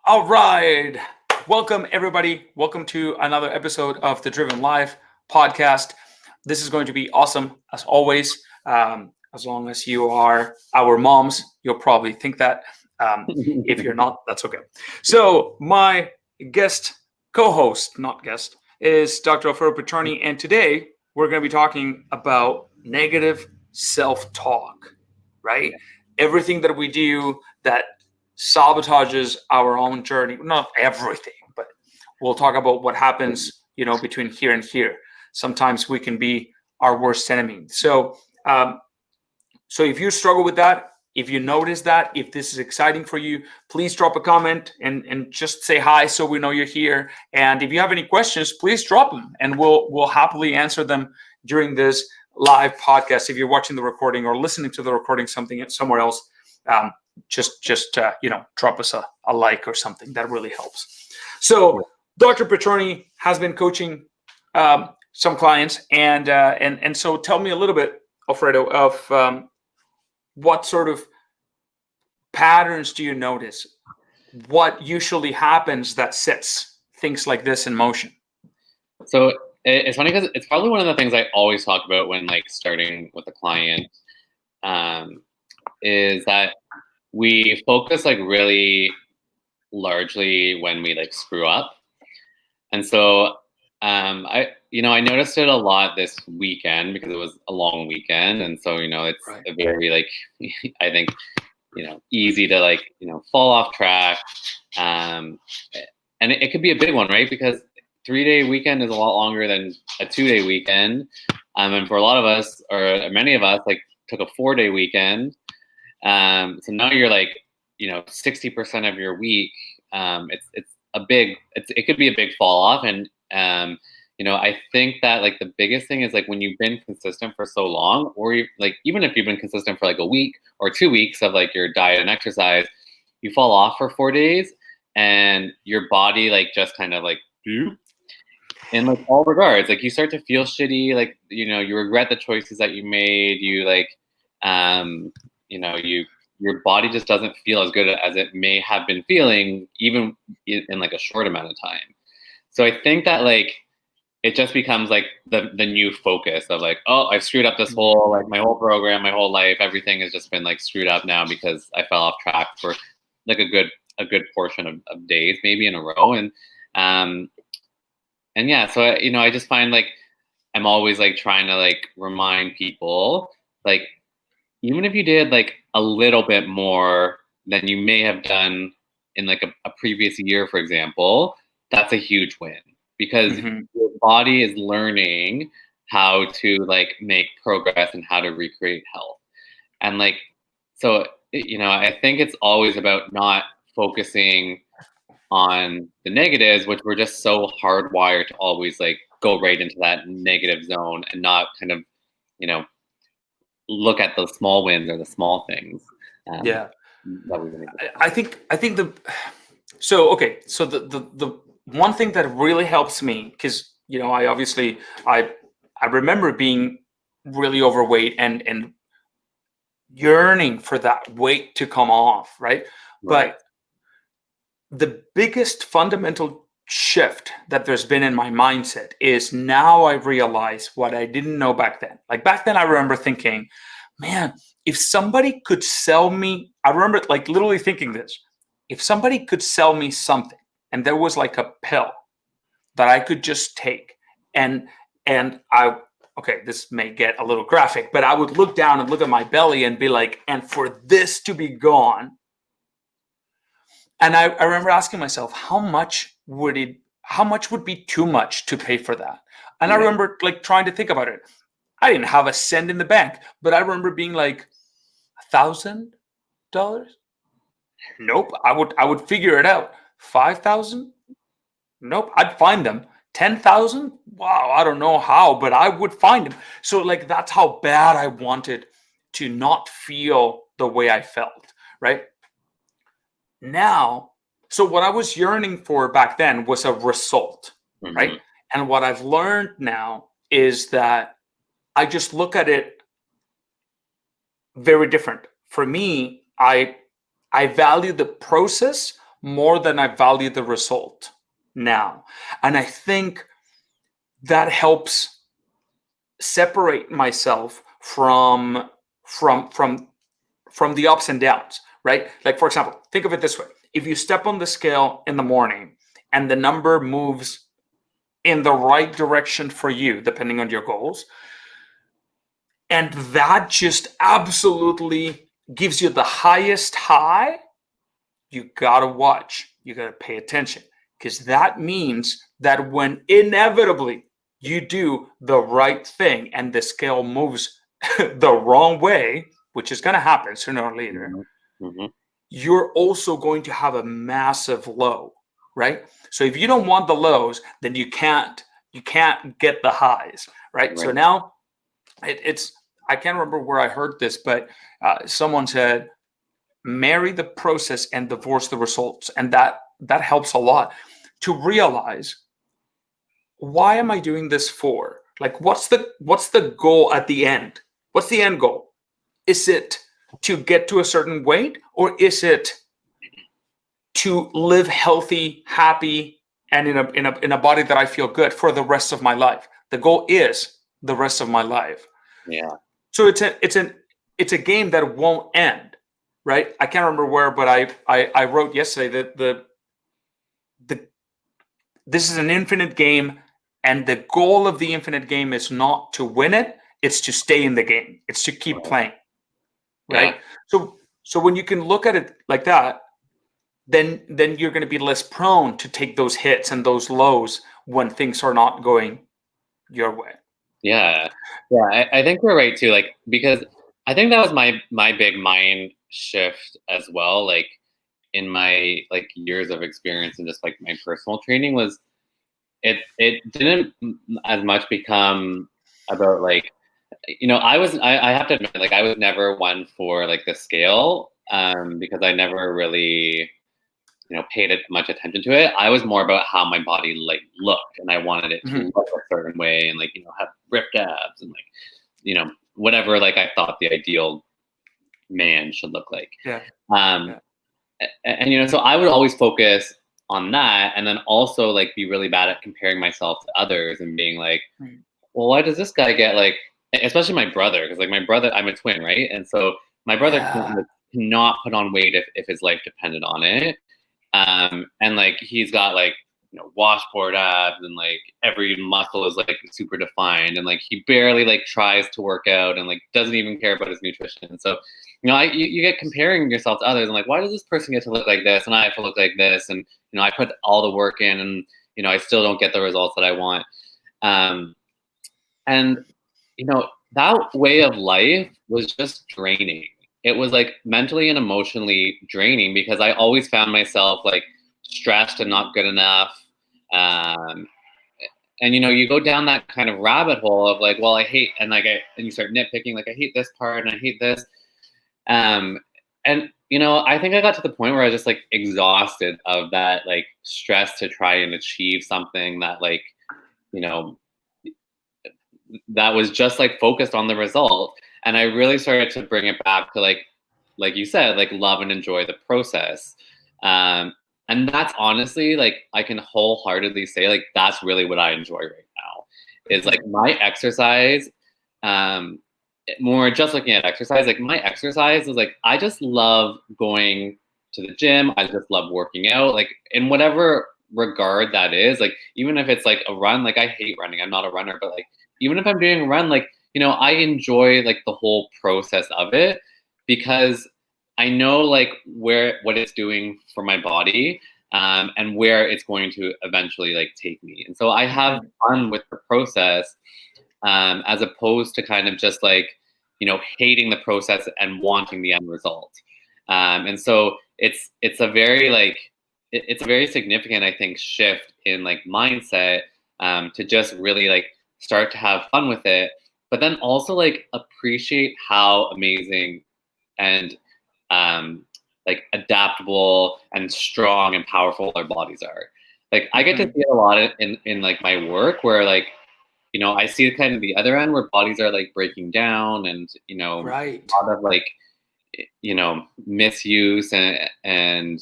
All right. Welcome, everybody. Welcome to another episode of the Driven Life podcast. This is going to be awesome, as always. As long as you are our moms, you'll probably think that. If you're not, that's okay. So, my guest, co host, not guest, is Dr. Alfredo Petroni. And today we're going to be talking about negative self talk, right? Everything that we do that sabotages our own journey. Not everything, but we'll talk about what happens, between here and here. Sometimes we can be our worst enemy. So if you struggle with that, if you notice that, if this is exciting for you, please drop a comment and just say hi so we know you're here. And if you have any questions, please drop them, and we'll happily answer them during this live podcast. If you're watching the recording or listening to the recording somewhere else, just drop us a like or something. That really helps. So Dr. Petroni has been coaching some clients, and so tell me a little bit, Alfredo, of what sort of patterns do you notice? What usually happens that sets things like this in motion? So it's funny because it's probably one of the things I always talk about when starting with a client, is that we focus really largely when we screw up. And so I noticed it a lot this weekend because it was a long weekend, and so it's Right. a very I think easy to fall off track, and it could be a big one, right? Because 3-day weekend is a lot longer than a 2-day weekend, and for a lot of us, or many of us, took a 4-day weekend. So now you're 60% of your week. It could be a big fall off, and I think that the biggest thing is when you've been consistent for so long, or even if you've been consistent for a week or 2 weeks of your diet and exercise, you fall off for 4 days, and your body just kind of in all regards, you start to feel shitty, you regret the choices that you made, your body just doesn't feel as good as it may have been feeling, even in a short amount of time. So I think that it just becomes the new focus of oh, I've screwed up this whole my whole program, my whole life, everything has just been screwed up now because I fell off track for a good portion of days, maybe in a row. And yeah, so I just find I'm always trying to remind people, even if you did a little bit more than you may have done in a previous year, for example, that's a huge win, because your body is learning how to make progress and how to recreate health. And so I think it's always about not focusing on the negatives, which we're just so hardwired to always go right into that negative zone and not kind of look at the small wins or the small things. Yeah. That we've been able to. I think the one thing that really helps me, because I remember being really overweight and yearning for that weight to come off, right? Right. But the biggest fundamental shift that there's been in my mindset is now I realize what I didn't know back then. Back then, I remember thinking, man, if somebody could sell me, I remember literally thinking this, if somebody could sell me something and there was a pill that I could just take, and okay, this may get a little graphic, but I would look down and look at my belly and be and for this to be gone. And I remember asking myself, how much would be too much to pay for that? And I remember trying to think about it. I didn't have a cent in the bank, but I remember being $1,000. Nope. I would figure it out. 5,000? Nope. I'd find them. 10,000? Wow. I don't know how, but I would find them. So that's how bad I wanted to not feel the way I felt, right? Now, so what I was yearning for back then was a result, right? And what I've learned now is that I just look at it very different. For me, I value the process more than I value the result now. And I think that helps separate myself from from the ups and downs, right? Like, for example, think of it this way. If you step on the scale in the morning and the number moves in the right direction for you, depending on your goals, and that just absolutely gives you the highest high, you gotta watch, you gotta pay attention, because that means that when inevitably you do the right thing and the scale moves the wrong way, which is gonna happen sooner or later, Mhm. Mhm. you're also going to have a massive low, right? So if you don't want the lows, then you can't get the highs, right? So Right. now it's I can't remember where I heard this, but someone said marry the process and divorce the results, and that helps a lot to realize, why am I doing this for? Like, what's the goal at the end? What's the end goal? Is it to get to a certain weight, or is it to live healthy, happy, and in a body that I feel good for the rest of my life? The goal is the rest of my life. Yeah. So it's a game that won't end, right? I can't remember where, but I wrote yesterday that the this is an infinite game, and the goal of the infinite game is not to win it; it's to stay in the game. It's to keep Right. playing, Yeah. right? So when you can look at it like that, then you're going to be less prone to take those hits and those lows when things are not going your way. Yeah. Yeah. I think you're right too. Like, because I think that was my big mind shift as well. Like, in my like years of experience and just like my personal training was it didn't as much become about like, I have to admit, like, I was never one for like the scale, because I never really paid it much attention to it. I was more about how my body like looked, and I wanted it to Mhm. look a certain way, and like have ripped abs, and like whatever like I thought the ideal man should look like. Yeah, Um, yeah. and so I would always focus on that, and then also like be really bad at comparing myself to others and being like, Mm. well, why does this guy get like, especially my brother, because like my brother, I'm a twin, right? And so my brother Yeah. cannot put on weight if his life depended on it. And like he's got like washboard abs, and like every muscle is like super defined, and like he barely like tries to work out, and like doesn't even care about his nutrition. So you get comparing yourself to others, and like, why does this person get to look like this and I have to look like this? And I put all the work in, and I still don't get the results that I want. um and that way of life was just draining. It was like mentally and emotionally draining, because I always found myself like stressed and not good enough. Um, and you go down that kind of rabbit hole of like, well, I hate, and like, and you start nitpicking, like, I hate this part and I hate this. Um, and I think I got to the point where I was just like exhausted of that, like stress to try and achieve something that like, you know, that was just like focused on the result. And I really started to bring it back to like you said, like love and enjoy the process. um and that's honestly, like, I can wholeheartedly say, like, that's really what I enjoy right now, is like Mhm. my exercise. um More just looking at exercise, like my exercise is like, I just love going to the gym. I just love working out, like in whatever regard that is. Like, even if it's like a run, like I hate running, I'm not a runner, but like even if I'm doing a run, like I enjoy like the whole process of it, because I know like what it's doing for my body, and where it's going to eventually like take me. And so I have Mhm. fun with the process, as opposed to kind of just like hating the process and wanting the end result. And so it's a very like it's a very significant, I think, shift in like mindset, to just really like start to have fun with it, but then also like appreciate how amazing and um, like adaptable and strong and powerful our bodies are. Like, I get to Mhm. see it a lot in like my work, where like I see kind of the other end where bodies are like breaking down, and Right. a lot of like misuse, and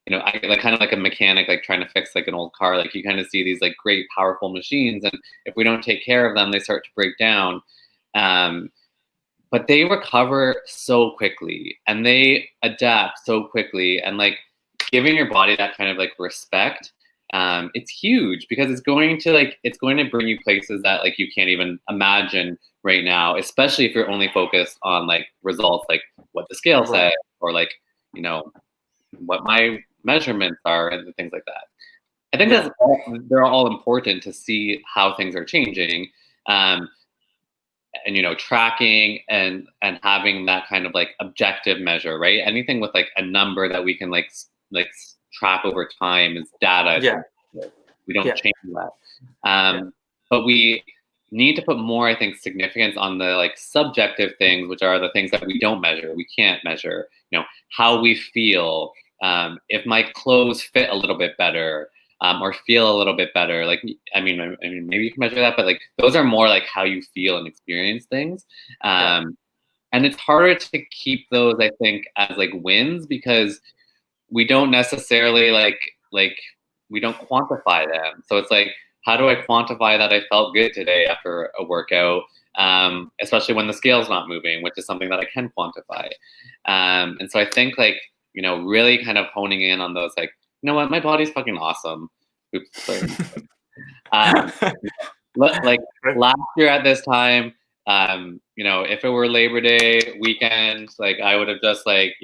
like kind of like a mechanic, like trying to fix like an old car. Like you kind of see these like great, powerful machines, and if we don't take care of them, they start to break down. Um, but they recover so quickly, and they adapt so quickly, and like giving your body that kind of like respect, it's huge because it's going to bring you places that like you can't even imagine right now, especially if you're only focused on like results, like what the scale Right. says, or like you know what my measurements are and things like that. I think Yeah. they're all important to see how things are changing, um, and tracking and having that kind of like objective measure, right? Anything with like a number that we can track over time is data. It's Yeah. objective. We don't Yeah. change that, Yeah. but we need to put more, I think, significance on the like subjective things, which are the things that we don't measure, we can't measure. How we feel, if my clothes fit a little bit better, or feel a little bit better. Like, I mean, maybe you can measure that, but like those are more like how you feel and experience things. Yeah. And it's harder to keep those, I think, as like wins because we don't necessarily like we don't quantify them. So it's like, how do I quantify that I felt good today after a workout? Especially when the scale's not moving, which is something that I can quantify. And so I think like, really kind of honing in on those, like, you know what, my body's fucking awesome. Oops, sorry. Um, like last year at this time, if it were Labor Day weekend, like I would have just like,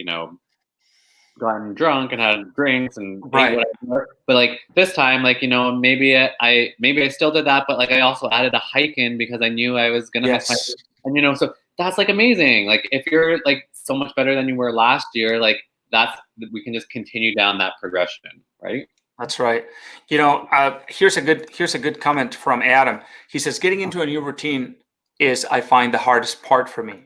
gotten drunk and had drinks and ate Right. whatever. But like this time, like maybe I still did that, but like I also added a hike in because I knew I was gonna miss my. Yes. And so that's like amazing. Like if you're like so much better than you were last year, like we can just continue down that progression, right? That's right. Here's a good comment from Adam. He says, getting into a new routine is, I find, the hardest part for me.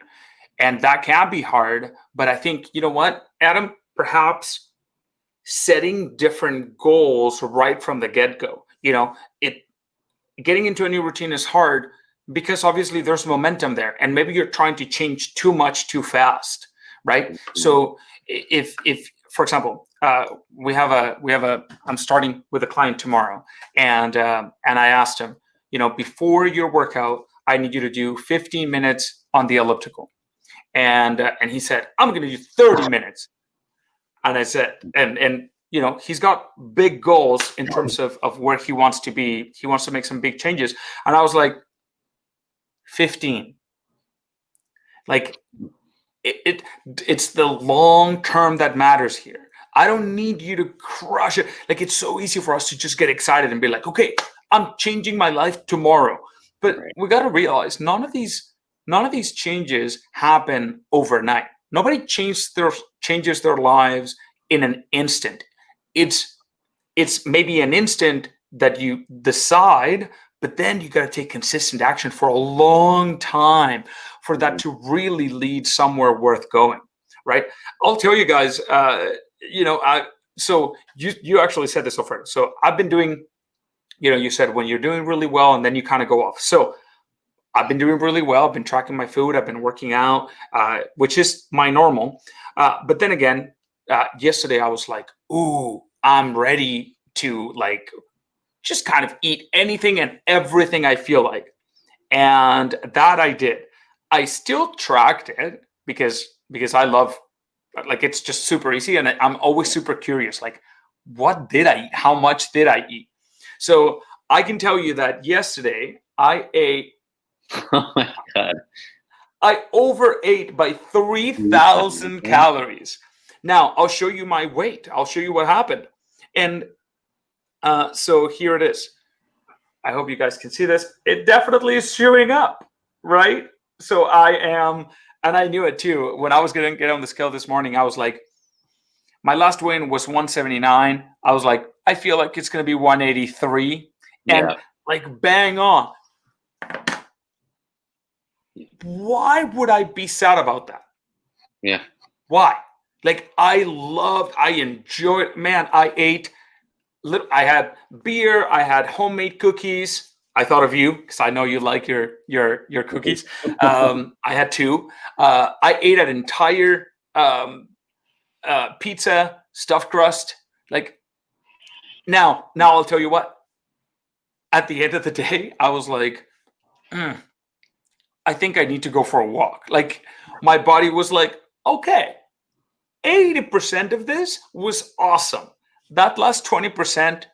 And that can be hard, but I think, you know what, Adam, perhaps setting different goals right from the get-go. It getting into a new routine is hard because obviously there's momentum there, and maybe you're trying to change too much too fast, right? So if for example, I'm starting with a client tomorrow, and I asked him, before your workout, I need you to do 15 minutes on the elliptical, and he said, I'm going to do 30 minutes. And I said, and he's got big goals in terms of where he wants to be. He wants to make some big changes. And I was like, 15. Like, it's the long term that matters here. I don't need you to crush it. Like, it's so easy for us to just get excited and be like, okay, I'm changing my life tomorrow. But Right. we got to realize none of these changes happen overnight. Nobody changes their lives in an instant. It's maybe an instant that you decide, but then you got to take consistent action for a long time for that to really lead somewhere worth going, right? I'll tell you guys, so you actually said this over. So I've been doing, you said when you're doing really well and then you kind of go off. So I've been doing really well. I've been tracking my food. I've been working out, which is my normal. But then again, yesterday I was like, ooh, I'm ready to like just kind of eat anything and everything I feel like. And that I did. I still tracked it because I love, like, it's just super easy, and I'm always super curious, like, what did I eat? How much did I eat? So I can tell you that yesterday I ate Oh my god. I overate by 3,000 calories. Now, I'll show you my weight. I'll show you what happened. And so here it is. I hope you guys can see this. It definitely is showing up, right? So I am, and I knew it too. When I was going to get on the scale this morning, I was like, my last win was 179. I was like, I feel like it's going to be 183. And Yeah. like bang on. Why would I be sad about that? Yeah. Why? Like, I enjoyed, man, I had beer, I had homemade cookies. I thought of you because I know you like your cookies. I had two. I ate an entire pizza stuffed crust. Like now I'll tell you what. At the end of the day, I was like, I think I need to go for a walk. Like my body was like, okay, 80% of this was awesome. That last 20%,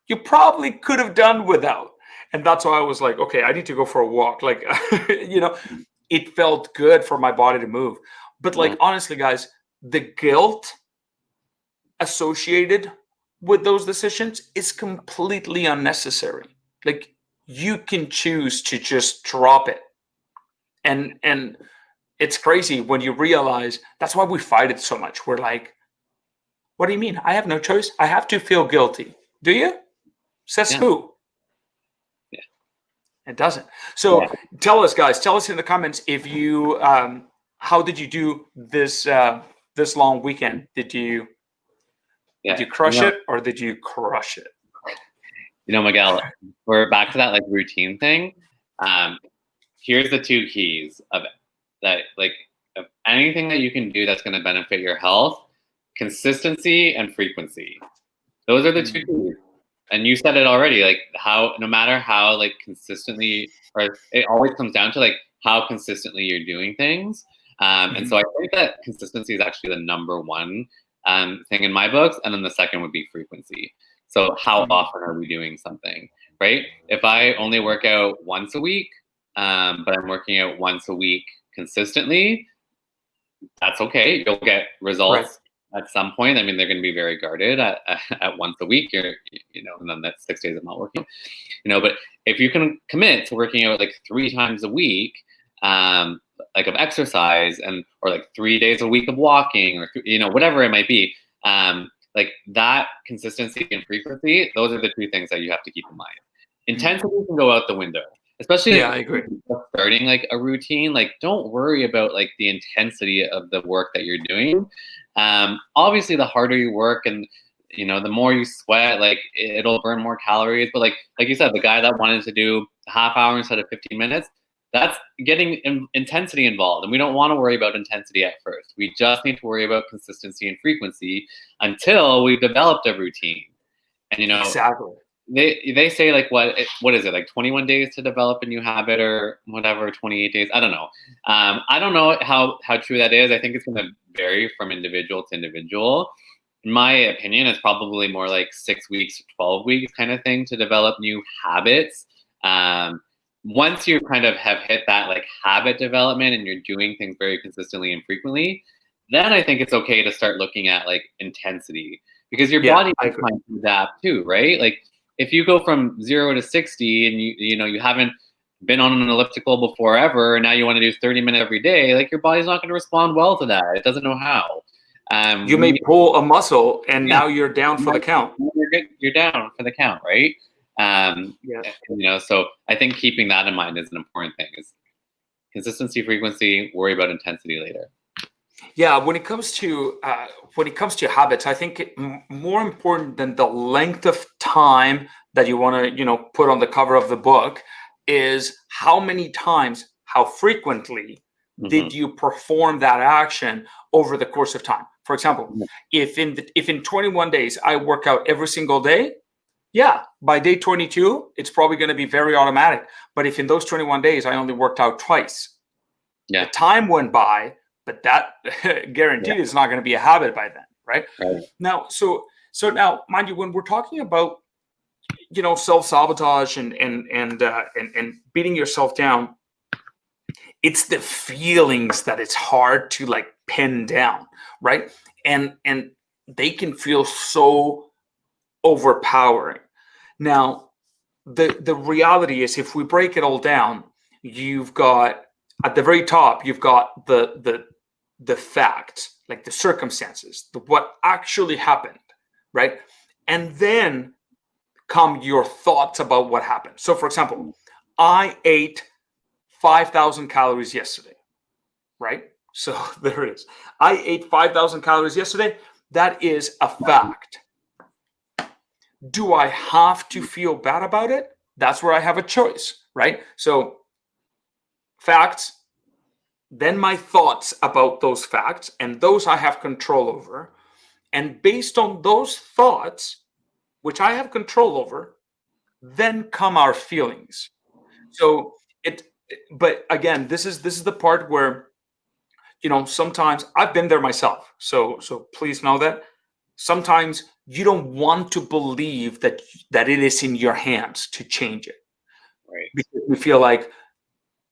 you probably could have done without. And that's why I was like, okay, I need to go for a walk. Like, it felt good for my body to move. But like, honestly, guys, the guilt associated with those decisions is completely unnecessary. Like, you can choose to just drop it. And it's crazy when you realize that's why we fight it so much. We're like, what do you mean? I have no choice. I have to feel guilty. Do you? Says Yeah. who? Yeah. It doesn't. So tell us, guys. Tell us in the comments if you how did you do this this long weekend? Did you crush it or did you crush it? Miguel, we're back to that like routine thing. Here's the two keys of it. That like of anything that you can do that's going to benefit your health: consistency and frequency. Those are the two keys. And you said it already, like how no matter how like consistently, or it always comes down to like how consistently you're doing things. And so I think that consistency is actually the number one thing in my books, and then the second would be frequency. So how often are we doing something, right? If I only work out once a week, but I'm working out once a week consistently, that's okay. You'll get results at some point. I mean, they're going to be very guarded at once a week. And then that's 6 days of not working. But if you can commit to working out like 3 times a week, like of exercise, or like 3 days a week of walking, or whatever it might be, like that consistency and frequency, those are the two things that you have to keep in mind. Intensity can go out the window, especially I agree. Starting like a routine. Like, don't worry about like the intensity of the work that you're doing. Obviously, the harder you work and the more you sweat, like it'll burn more calories. But like you said, the guy that wanted to do a half hour instead of 15 minutes, that's getting intensity involved, and we don't want to worry about intensity at first. We just need to worry about consistency and frequency until we've developed a routine. And exactly. They say like what is it, like 21 days to develop a new habit, or whatever, 28 days, I don't know. I don't know how true that is. I think it's going to vary from individual to individual. In my opinion, it's probably more like 6 weeks, 12 weeks kind of thing to develop new habits. Once you kind of have hit that like habit development and you're doing things very consistently and frequently, then I think it's okay to start looking at like intensity, because your body is trying to adapt too, right? Like if you go from 0 to 60 and you haven't been on an elliptical before ever, and now you want to do 30 minutes every day, like your body's not going to respond well to that. It doesn't know how. You may pull a muscle and now you're down for the count. You're down for the count, right? So I think keeping that in mind is an important thing. Is consistency, frequency, worry about intensity later. Yeah, when it comes to habits, I think more important than the length of time that you want to put on the cover of the book is how many times, how frequently did you perform that action over the course of time. For example, if in 21 days I work out every single day, yeah, by day 22 it's probably going to be very automatic. But if in those 21 days I only worked out twice, the time went by. But that guaranteed is not going to be a habit by then, right? Now, so now, mind you, when we're talking about self-sabotage and beating yourself down, it's the feelings that it's hard to like pin down, right? And they can feel so overpowering. Now, the reality is, if we break it all down, you've got at the very top, you've got the facts, like the circumstances, what actually happened, right? And then come your thoughts about what happened. So, for example, I ate 5,000 calories yesterday, right? So there it is. I ate 5,000 calories yesterday. That is a fact. Do I have to feel bad about it? That's where I have a choice, right? So facts, then my thoughts about those facts, and those I have control over. And based on those thoughts, which I have control over, then come our feelings. So it, but again, this is the part where, sometimes I've been there myself. So please know that sometimes you don't want to believe that it is in your hands to change it, Right. because you feel like,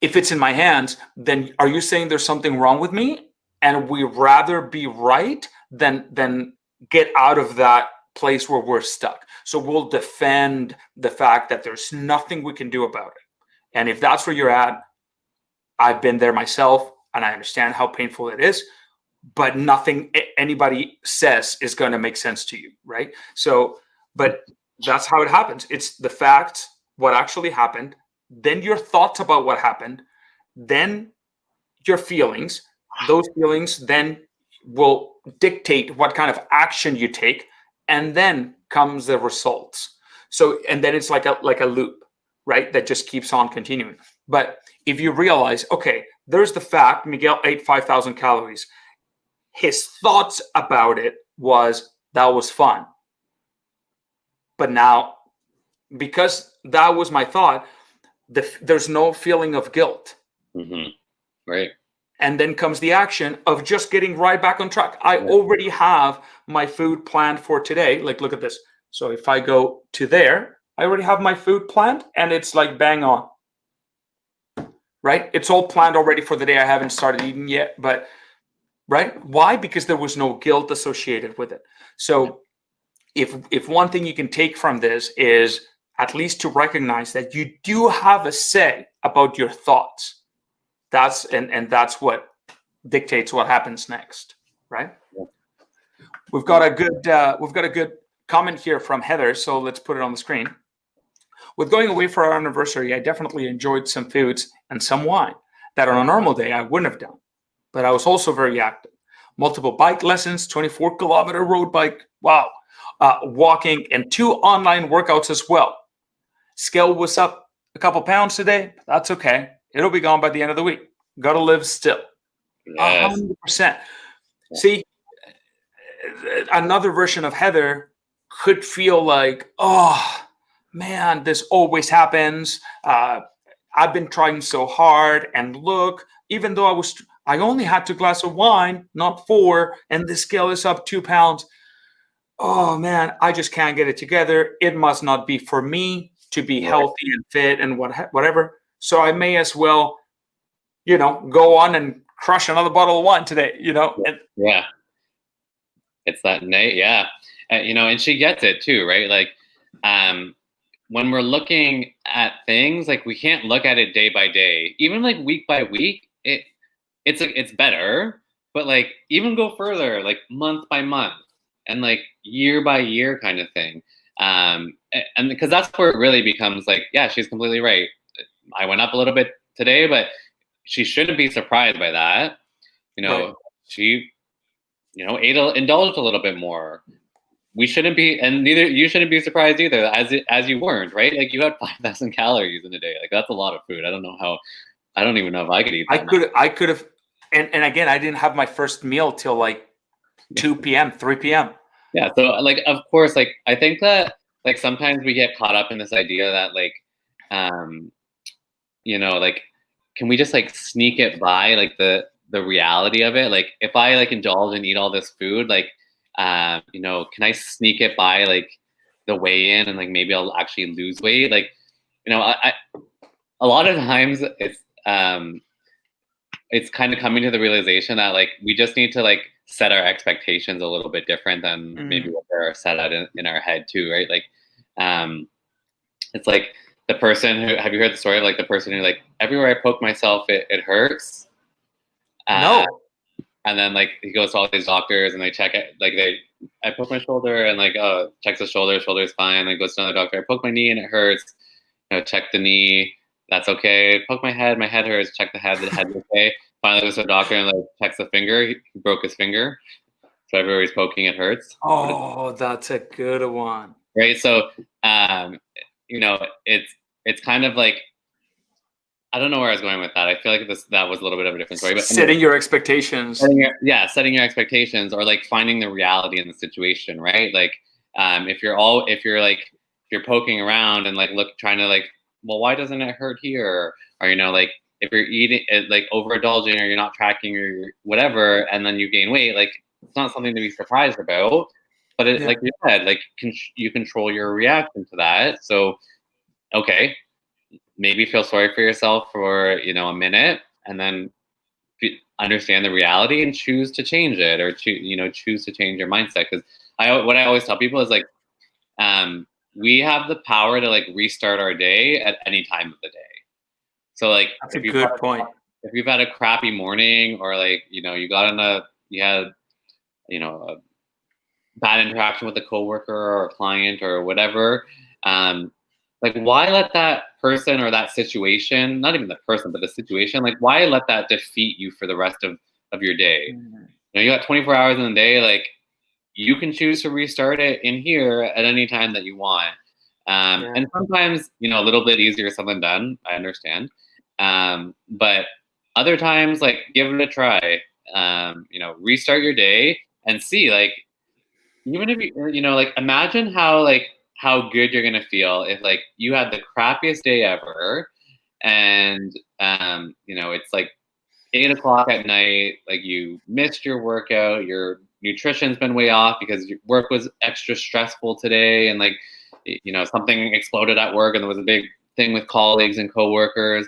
if it's in my hands, then are you saying there's something wrong with me? And we rather be right than get out of that place where we're stuck. So we'll defend the fact that there's nothing we can do about it. And if that's where you're at, I've been there myself and I understand how painful it is, but nothing anybody says is going to make sense to you, right? So, but that's how it happens. It's the facts, what actually happened, then your thoughts about what happened, then your feelings. Those feelings then will dictate what kind of action you take, and then comes the results. So, and then it's like a loop, right? That just keeps on continuing. But if you realize, okay, there's the fact Miguel ate 5,000 calories. His thoughts about it that was fun. But now, because that was my thought, there's no feeling of guilt. Mm-hmm. Right. And then comes the action of just getting right back on track. I already have my food planned for today. Like, look at this. So if I go to there, I already have my food planned, and it's like bang on. Right? It's all planned already for the day. I haven't started eating yet, but right? Why? Because there was no guilt associated with it. So if one thing you can take from this is at least to recognize that you do have a say about your thoughts. That's what dictates what happens next, right? Yeah. We've got a good comment here from Heather, so let's put it on the screen. With going away for our anniversary, I definitely enjoyed some foods and some wine that on a normal day I wouldn't have done. But I was also very active. Multiple bike lessons, 24-kilometer road bike, wow, walking, and 2 online workouts as well. Scale was up a couple pounds today. But that's okay. It'll be gone by the end of the week. Got to live still. Yes. 100%. See, another version of Heather could feel like, oh man, this always happens. I've been trying so hard, and look, even though I only had 2 glasses of wine, not 4, and the scale is up 2 pounds. Oh man, I just can't get it together. It must not be for me to be healthy and fit and whatever. So I may as well, go on and crush another bottle of wine today. Yeah. It's that Nate. Yeah. And she gets it too, right? Like, when we're looking at things, like we can't look at it day by day, even like week by week. It's better, but like even go further, like month by month, and like year by year kind of thing. And because that's where it really becomes like, yeah, she's completely right. I went up a little bit today, but she shouldn't be surprised by that. Right. She, indulged a little bit more. We shouldn't be, and neither you shouldn't be surprised either, as you weren't, right? Like you had 5,000 calories in a day. Like that's a lot of food. I don't even know if I could eat that much. I could have, and again, I didn't have my first meal till like 2 p.m., 3 p.m. Yeah. So like, of course, like I think that like sometimes we get caught up in this idea that like, like, can we just like sneak it by, like the reality of it? Like if I like indulge and eat all this food, like, can I sneak it by like the weigh in, and like maybe I'll actually lose weight? Like, I a lot of times it's kind of coming to the realization that like we just need to like set our expectations a little bit different than maybe what they're set out in our head too, right? Like, it's like the person who, have you heard the story of like the person who like everywhere I poke myself it hurts? No. And then like he goes to all these doctors and they check it, like I poke my shoulder and like, oh, checks the shoulder's fine. Then goes to another doctor, I poke my knee and it hurts. Check the knee, that's okay. Poke my head hurts. Check the head's okay. Finally goes to a doctor and like checks the finger. He broke his finger, so everywhere he's poking it hurts. Oh, that's a good one. Right. So, it's kind of like I don't know where I was going with that. I feel like that was a little bit of a different story. But Setting your expectations. setting your expectations, or like finding the reality in the situation, right? Like, if you're poking around and like trying to like, well, why doesn't it hurt here? Or like if you're eating like overindulging, or you're not tracking or whatever, and then you gain weight, like it's not something to be surprised about. But Yeah. like you said, like you control your reaction to that. So okay, maybe feel sorry for yourself for a minute, and then understand the reality and choose to change it, or choose to change your mindset. Because what I always tell people is like, we have the power to like restart our day at any time of the day. So like That's a good point. if you've had a crappy morning, or like you had a bad interaction with a coworker or a client or whatever, um, like why let that person or that situation, not even the person, but the situation, like why let that defeat you for the rest of your day? Mhm. You got 24 hours in the day, like you can choose to restart it in here at any time that you want. Yeah. And sometimes, a little bit easier said than done. I understand. But other times, like give it a try. Restart your day and see, like, even if like imagine how good you're gonna feel if like you had the crappiest day ever, and it's like 8 o'clock at night, like you missed your workout, your nutrition's been way off because your work was extra stressful today, and like something exploded at work and there was a big thing with colleagues and coworkers.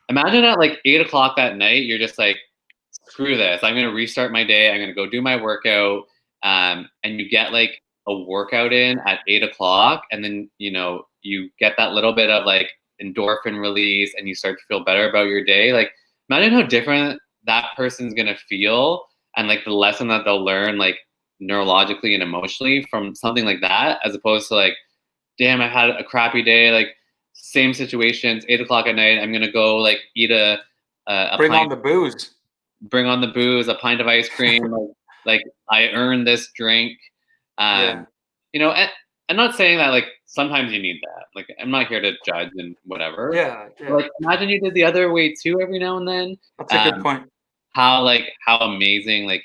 Imagine at like 8 o'clock that night, you're just like, screw this. I'm going to restart my day. I'm going to go do my workout. And you get like a workout in at 8 o'clock. And then, you get that little bit of like endorphin release and you start to feel better about your day. Like, imagine how different that person's going to feel, and like the lesson that they'll learn, like neurologically and emotionally from something like that, as opposed to like, damn, I had a crappy day. Like, same situations, 8 o'clock at night. I'm gonna go like eat a Bring on pint, the booze. bring on the booze, a pint of ice cream. Like I earned this drink. Yeah. Um, and I'm not saying that like sometimes you need that. Like I'm not here to judge and whatever. Yeah. But, Yeah. like imagine you did the other way too every now and then. That's a good Um, point. how amazing like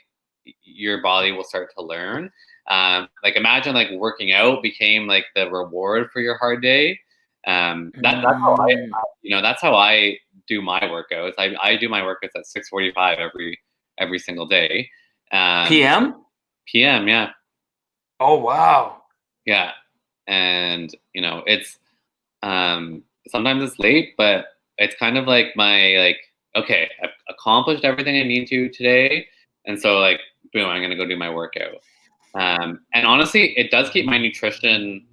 your body will start to learn. Like imagine like working out became like the reward for your hard day. Mm. That's how I do my workouts. I do my workouts at 6:45 every single day. Um, PM? PM, yeah, Oh wow. yeah, and it's sometimes it's late, but it's kind of like my like, okay, I've accomplished everything I need to today, and so like boom, I'm gonna go do my workout. And honestly, it does keep my nutrition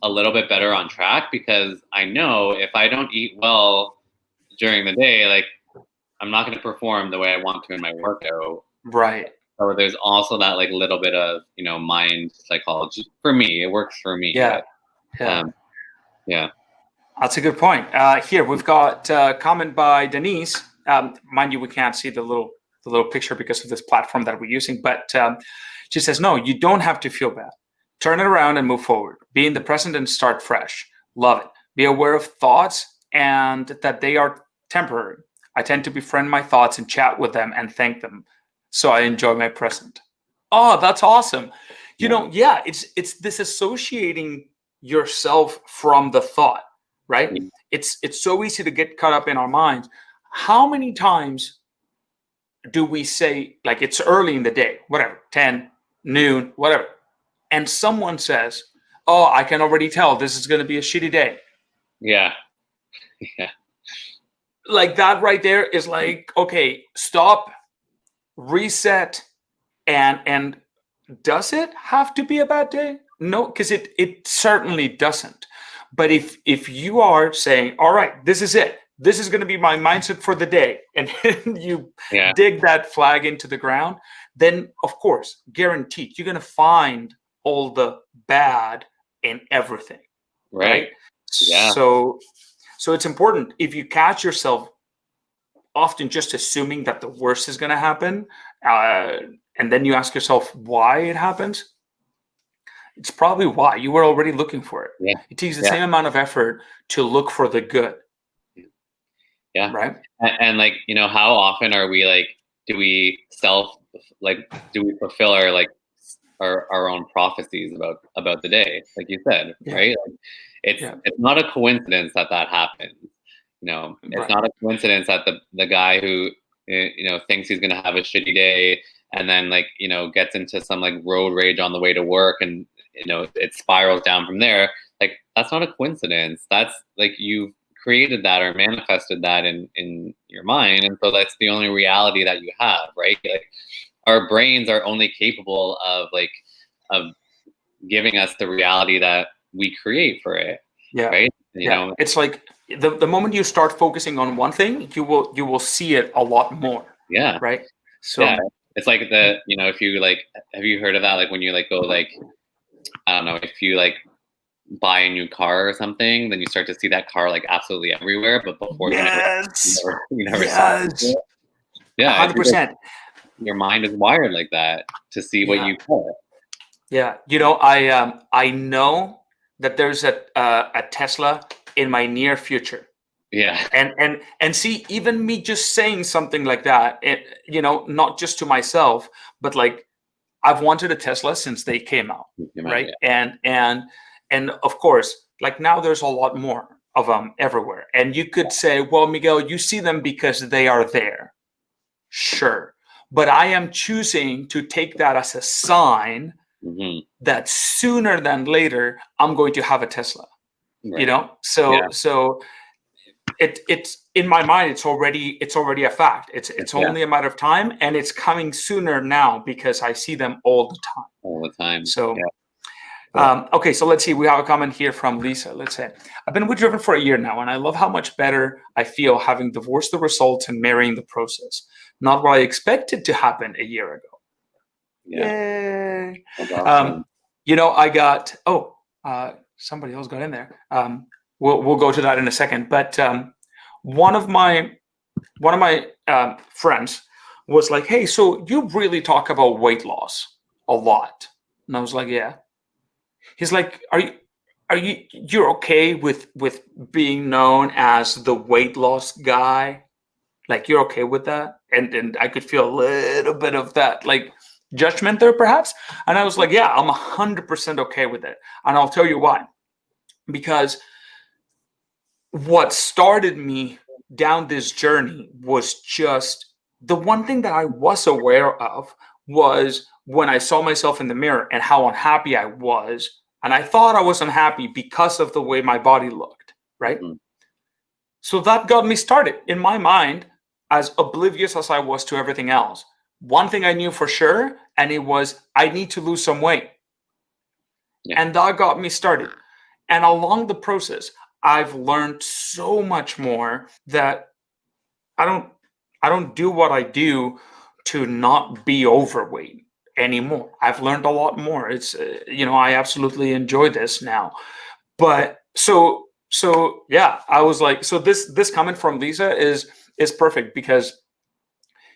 a little bit better on track, because I know if I don't eat well during the day, like I'm not going to perform the way I want to in my workout. Right. So there's also that like little bit of mind psychology for me. It works for me, Yeah. but Yeah. um, yeah, That's a good point. Here we've got a comment by Denise. Mind you, we can't see the little picture because of this platform that we're using, but she says, "No, you don't have to feel bad. Turn it around and move forward. Be in the present and start fresh. Love it. Be aware of thoughts and that they are temporary. I tend to befriend my thoughts and chat with them and thank them, so I enjoy my present." Oh, that's awesome. yeah, Yeah, it's disassociating yourself from the thought, right? yeah, It's so easy to get caught up in our minds. How many times do we say, like, it's early in the day, whatever, 10, noon, whatever, and someone says, "Oh, I can already tell this is going to be a shitty day." yeah, yeah, Like that right there is like, okay, stop, reset, and does it have to be a bad day? No, because it certainly doesn't. But if you are saying, all right, this is it, this is going to be my mindset for the day, and you yeah, dig that flag into the ground, then of course, guaranteed, you're going to find all the bad in everything, right, right? yeah, So it's important, if you catch yourself often just assuming that the worst is going to happen, uh, and then you ask yourself why it happens, it's probably why you were already looking for it. yeah, It takes the yeah. same amount of effort to look for the good. Yeah. right? And like, how often are we like, do we like, do we fulfill our like our own prophecies about the day, like you said, Yeah, right? Like, yeah, it's not a coincidence that that happens. It's right. not a coincidence that the guy who thinks he's gonna have a shitty day and then like gets into some like road rage on the way to work and it spirals down from there. Like that's not a coincidence. That's like you've created that or manifested that in your mind, and so that's the only reality that you have, right? Like our brains are only capable of giving us the reality that we create for it, Yeah, right? yeah. It's like the moment you start focusing on one thing, you will see it a lot more, Yeah, right? yeah. So It's like if you like, have you heard of that? Like when you like go like, I don't know, if you like buy a new car or something, then you start to see that car like absolutely everywhere, but before yes, you never saw it yes, before. Yeah, it's because 100%. your mind is wired like that to see what Yeah, you put. yeah. I know that there's a Tesla in my near future. Yeah. And see, even me just saying something like that, not just to myself, but like I've wanted a Tesla since they came out, right? And of course, like now there's a lot more of them everywhere. And you could say, well, Miguel, you see them because they are there. Sure. But I am choosing to take that as a sign Hmm. that sooner than later I'm going to have a Tesla. Right. Yeah. So it's in my mind, it's already a fact. It's Yeah. only a matter of time, and it's coming sooner now because I see them all the time. All the time. So Yeah. Cool. okay, so let's see. We have a comment here from Lisa. Let's say, I've been with Driven for a year now, and I love how much better I feel having divorced the results and marrying the process. Not what I expected to happen a year ago. Yeah. Yay! That's awesome. I got. Somebody else got in there. We'll go to that in a second. But one of my friends was like, "Hey, so you really talk about weight loss a lot?" And I was like, "Yeah." He's like, you're okay with being known as the weight loss guy? Like you're okay with that?" And I could feel a little bit of that like judgment there perhaps. And I was like, "Yeah, I'm 100% okay with it." And I'll tell you why. Because what started me down this journey was just the one thing that I was aware of was when I saw myself in the mirror and how unhappy I was. And I thought I was unhappy because of the way my body looked, right? Mhm. So that got me started in my mind, as oblivious as I was to everything else. One thing I knew for sure, and it was I need to lose some weight. Yeah. And that got me started. And along the process, I've learned so much more that I don't I don't do what I do to not be overweight anymore. I've learned a lot more. It's I absolutely enjoy this now. But so yeah, I was like, so this comment from Lisa is perfect because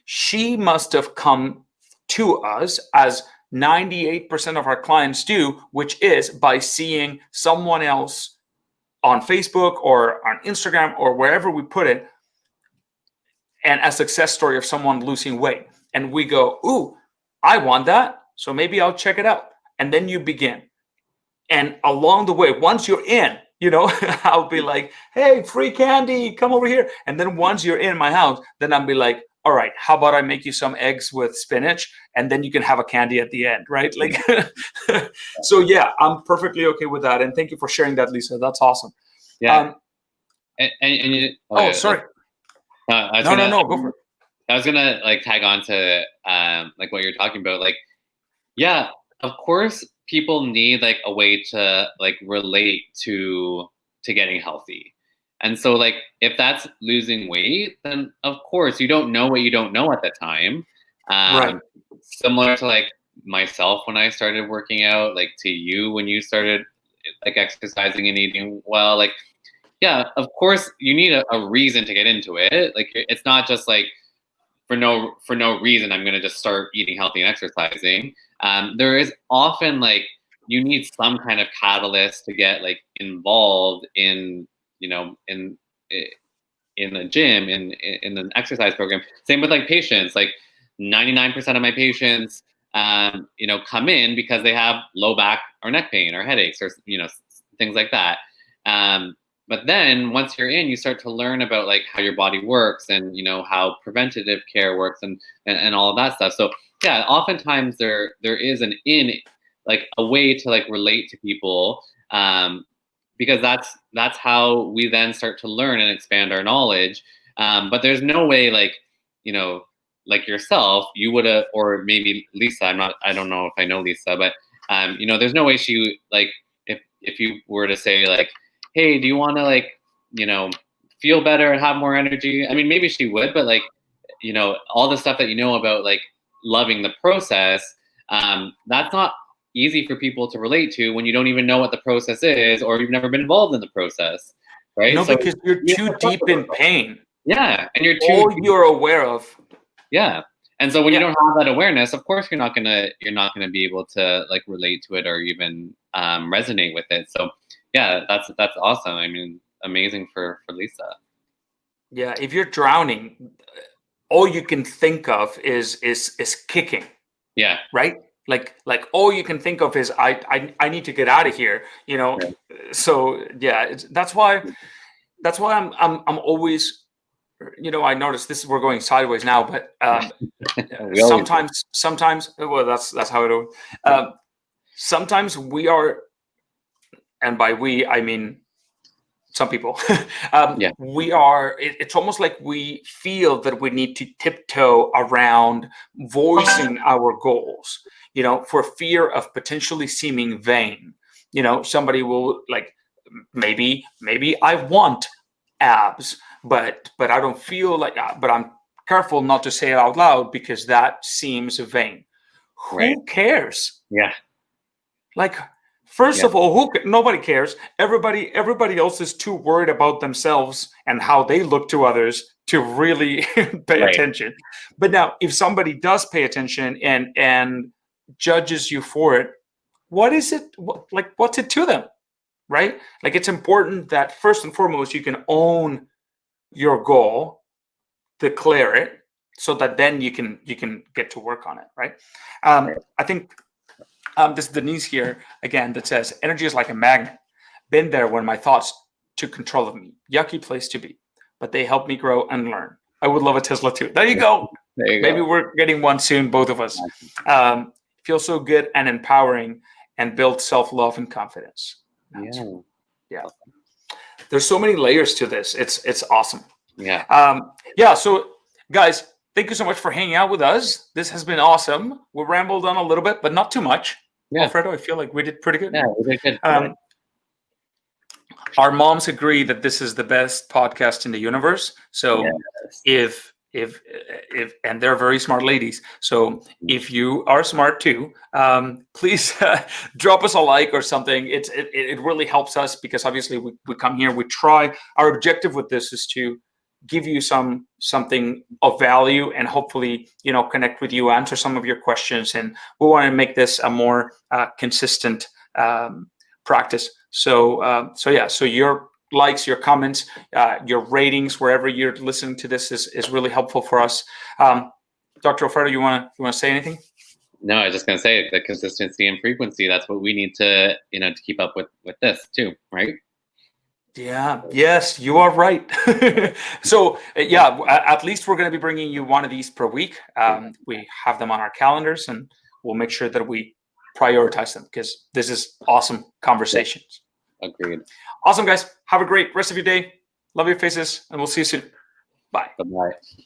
she must have come to us as 98% of our clients do, which is by seeing someone else on Facebook or on Instagram or wherever we put it, and a success story of someone losing weight. And we go, ooh, I want that. So maybe I'll check it out. And then you begin. And along the way, once you're in, I'll be like, hey, free candy, come over here. And then once you're in my house, then I'll be like, all right, how about I make you some eggs with spinach and then you can have a candy at the end, right? Like, so yeah, I'm perfectly okay with that. And thank you for sharing that, Lisa. That's awesome. Yeah. And Oh, okay, sorry. I was No, no, gonna no, go for it. I was gonna like tag on to like what you're talking about. Like, yeah, of course people need like a way to like relate to getting healthy. And so like if that's losing weight, then of course you don't know what you don't know at the time. Right. Similar to like myself when I started working out, like to you when you started like exercising and eating well, like yeah, of course you need a reason to get into it. Like it's not just like for no reason I'm gonna just start eating healthy and exercising. There is often like you need some kind of catalyst to get like involved in you know in in a gym, in an exercise program. Same with like patients. Like 99% of my patients, come in because they have low back or neck pain or headaches or things like that. Um, but then once you're in, you start to learn about like how your body works and how preventative care works and all of that stuff. So yeah, oftentimes there is like a way to like relate to people, because that's how we then start to learn and expand our knowledge. But there's no way like like yourself, you would have, or maybe Lisa. I don't know if I know Lisa, but there's no way she like if you were to say like, hey, do you want to like feel better and have more energy? I mean, maybe she would, but like all the stuff that about like loving the process, that's not easy for people to relate to when you don't even know what the process is or you've never been involved in the process, right? No, So because you're you too have to trust deep the in process. pain. Yeah, and you're too All you're aware of. yeah. And so when you Yeah. don't have that awareness, of course you're not gonna be able to like relate to it or even resonate with it. So yeah, that's awesome. I mean, amazing for Lisa. Yeah. If you're drowning, all you can think of is kicking, Yeah. right? Like all you can think of is I need to get out of here, you know. Right. So yeah, that's why I'm always, I noticed this, we're going sideways now, but We always do. sometimes, well, that's how it is. Sometimes we are, and by we I mean some people, Yeah. it's almost like we feel that we need to tiptoe around voicing our goals, for fear of potentially seeming vain. Somebody will like, maybe I want abs, but I don't feel like, but I'm careful not to say it out loud because that seems vain. Right. Who cares? Yeah. Like, first Yeah. of all, nobody cares. Everybody else is too worried about themselves and how they look to others to really pay Right. attention. But now, if somebody does pay attention and judges you for it, what is it? Like, what's it to them, right? Like, it's important that first and foremost you can own your goal, declare it, so that then you can get to work on it, right? Right. I think this is Denise here again that says, energy is like a magnet. Been there when my thoughts took control of me. Yucky place to be, but they help me grow and learn. I would love a Tesla too. There you go. There you Maybe go. we're getting one soon, both of us. Feels so good and empowering and build self-love and confidence. Yeah. Yeah. There's so many layers to this. It's awesome. Yeah. Yeah. So guys, thank you so much for hanging out with us. This has been awesome. We rambled on a little bit, but not too much. Yeah. Alfredo, I feel like we did pretty good. Yeah. We did good. Our moms agree that this is the best podcast in the universe. So Yes. if and they're very smart ladies. So if you are smart too, please drop us a like or something. It really helps us because obviously we come here, we try. Our objective with this is to give you something of value and hopefully connect with you, answer some of your questions, and we want to make this a more consistent practice. So yeah, so your likes, your comments, your ratings wherever you're listening to this is really helpful for us. Dr. Alfredo, you want to say anything? No, I was just gonna say the consistency and frequency. That's what we need to to keep up with this too, right? Yeah. Yes, you are right. So yeah, at least we're going to be bringing you one of these per week. We have them on our calendars, and we'll make sure that we prioritize them because this is awesome conversations. Agreed. Awesome, guys. Have a great rest of your day. Love your faces, and we'll see you soon. Bye. Bye-bye.